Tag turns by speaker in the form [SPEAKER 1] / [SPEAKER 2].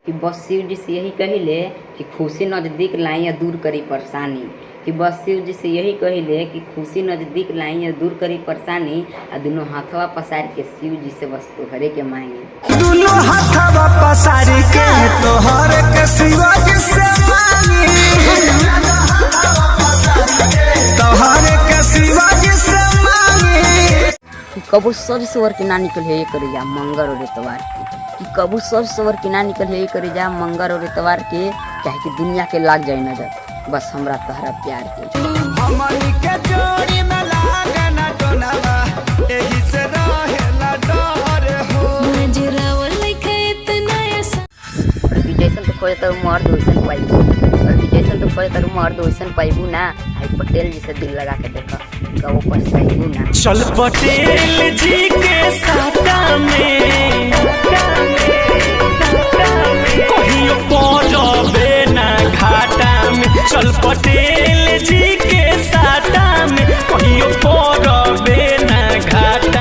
[SPEAKER 1] कि बस शिव जी से यही कहिले कि खुशी नज़दीक लाई या दूर करी परेशानी। कि बस शिव जी से यही कहिले कि खुशी नज़दीक लाई या दूर करी परेशानी। आ दोनों हाथवा पसार के शिव जी से बस तोहरे के मांगी।
[SPEAKER 2] दोनों हाथवा पसार के तोहरे के शिवा जी से मांगी। तोहरे के शिवा जी से मांगी।
[SPEAKER 1] कबू सज सवर के ना निकल है ये करे जा मंगर और एतवार के। कि कबू सज सवर के ना निकल है ये करे जा मंगर और एतवार के। चाहे कि दुनिया के लाग जाए नजर बस हमरा तहरा प्यार के।
[SPEAKER 2] हमनी के जोड़ी में लागे ना टोनावा एही से रहेला डर हो।
[SPEAKER 1] और कि जैसन तो खोजे तर मर्द वैसन पाइबू। और कि जैसन तो खोजे तर मर्द वैसन पाइबू ना। आई पटेल जी से दिल लगा के देखा कबो पछताइबू ना।
[SPEAKER 2] चल पटेल जी के साटा में कहियो पड़बे ना घाटा में। चल पटेल